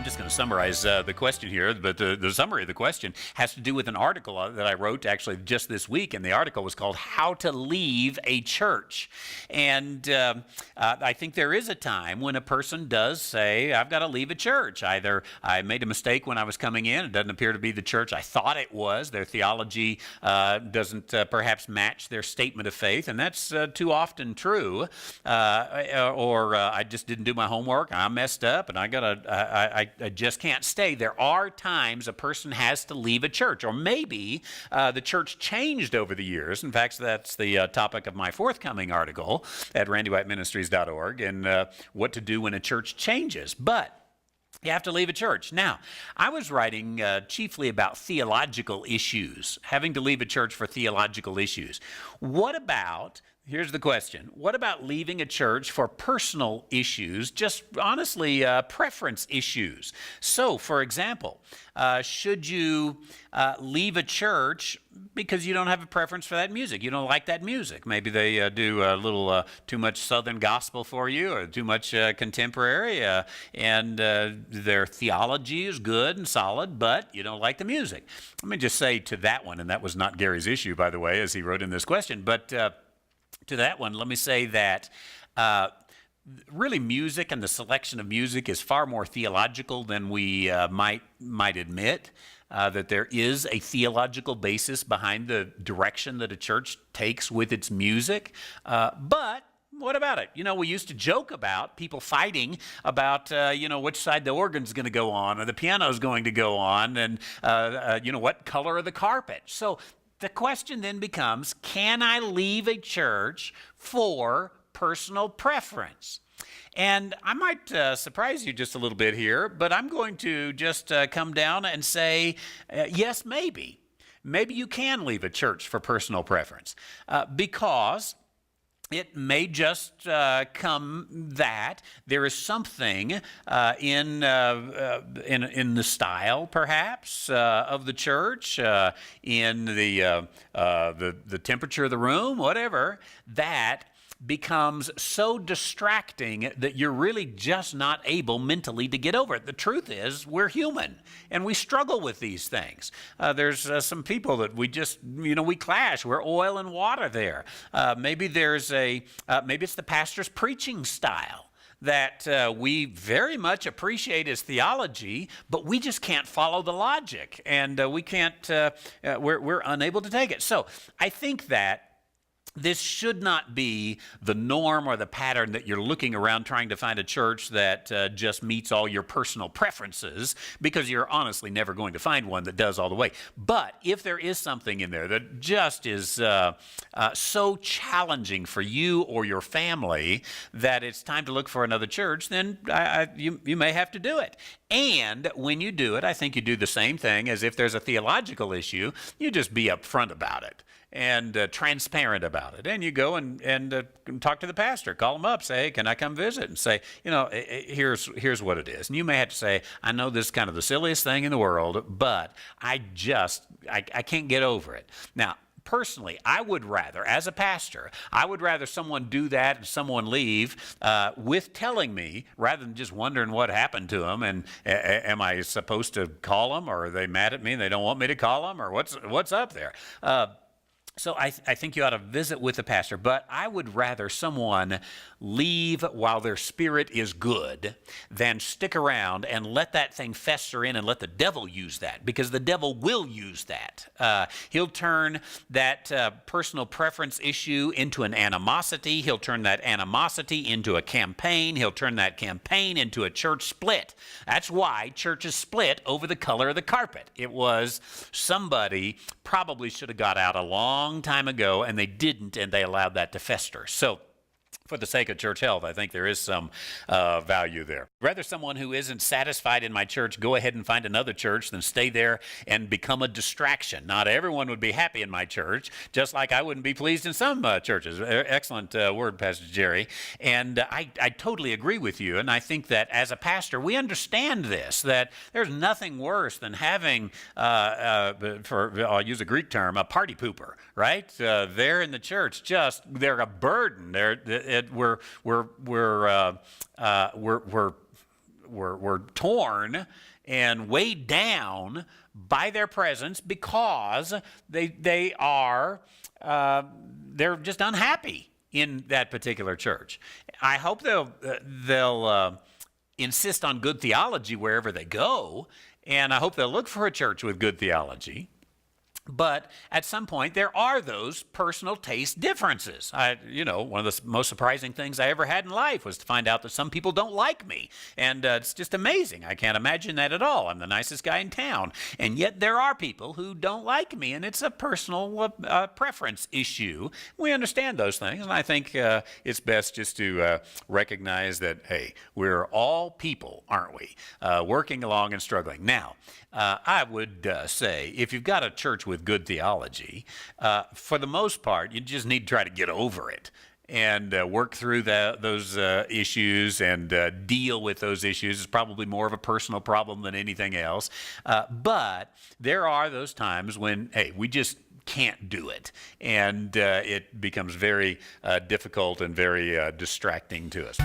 I'm just going to summarize the question here, but the summary of the question has to do with an article that I wrote actually just this week, and the article was called How to Leave a Church. And I think there is a time when a person does say, I've got to leave a church. Either I made a mistake when I was coming in, it doesn't appear to be the church I thought it was, their theology doesn't perhaps match their statement of faith, and that's too often true, or I just didn't do my homework, I messed up, and I just can't stay. There are times a person has to leave a church, or maybe the church changed over the years. In fact, that's the topic of my forthcoming article at randywhiteministries.org, and what to do when a church changes. But you have to leave a church. Now, I was writing chiefly about theological issues, having to leave a church for theological issues. What about, here's the question, what about leaving a church for personal issues, just honestly preference issues? So, for example, should you leave a church because you don't have a preference for that music? You don't like that music. Maybe they do a little too much Southern gospel for you, or too much contemporary, and their theology is good and solid, but you don't like the music. Let me just say to that one, and that was not Gary's issue, by the way, as he wrote in this question, but to that one, let me say that really music and the selection of music is far more theological than we might admit. That there is a theological basis behind the direction that a church takes with its music. But what about it? You know, we used to joke about people fighting about, which side the organ's going to go on, or the piano's going to go on, and, what color of the carpet. So the question then becomes, can I leave a church for personal preference? And I might surprise you just a little bit here, but I'm going to just come down and say, yes, maybe. Maybe you can leave a church for personal preference, because it may just come that there is something in the style, perhaps, of the church, in the temperature of the room, whatever, that becomes so distracting that you're really just not able mentally to get over it. The truth is, we're human, and we struggle with these things. There's some people that we just, we clash. We're oil and water there. Maybe maybe it's the pastor's preaching style that we very much appreciate his theology, but we just can't follow the logic, and we're unable to take it. So I think that this should not be the norm or the pattern that you're looking around trying to find a church that just meets all your personal preferences, because you're honestly never going to find one that does all the way. But if there is something in there that just is so challenging for you or your family that it's time to look for another church, then you may have to do it. And when you do it, I think you do the same thing as if there's a theological issue. You just be upfront about it and transparent about it. And you go and talk to the pastor, call him up, say, hey, can I come visit? And say, here's what it is. And you may have to say, I know this is kind of the silliest thing in the world, but I can't get over it. Now, personally, I would rather, as a pastor, someone do that and someone leave with telling me, rather than just wondering what happened to them, and am I supposed to call them, or are they mad at me and they don't want me to call them, or what's up there? So I think you ought to visit with the pastor, but I would rather someone leave while their spirit is good than stick around and let that thing fester in and let the devil use that, because the devil will use that. He'll turn that personal preference issue into an animosity. He'll turn that animosity into a campaign. He'll turn that campaign into a church split. That's why churches split over the color of the carpet. It was somebody probably should have got out a long time ago, and they didn't, and they allowed that to fester. So for the sake of church health, I think there is some value there. Rather someone who isn't satisfied in my church go ahead and find another church than stay there and become a distraction. Not everyone would be happy in my church, just like I wouldn't be pleased in some churches. Excellent word, Pastor Jerry. And I totally agree with you, and I think that as a pastor, we understand this, that there's nothing worse than having, I'll use a Greek term, a party pooper, right? They're in the church, they're a burden. were torn and weighed down by their presence because they're just unhappy in that particular church. I hope they'll insist on good theology wherever they go, and I hope they'll look for a church with good theology. But at some point, there are those personal taste differences. One of the most surprising things I ever had in life was to find out that some people don't like me. And it's just amazing. I can't imagine that at all. I'm the nicest guy in town. And yet there are people who don't like me, and it's a personal preference issue. We understand those things, and I think it's best just to recognize that, hey, we're all people, aren't we? Working along and struggling. Now, I would say if you've got a church with good theology, for the most part, you just need to try to get over it and work through those issues and deal with those issues. It's probably more of a personal problem than anything else. But there are those times when, hey, we just can't do it. And it becomes very difficult and very distracting to us.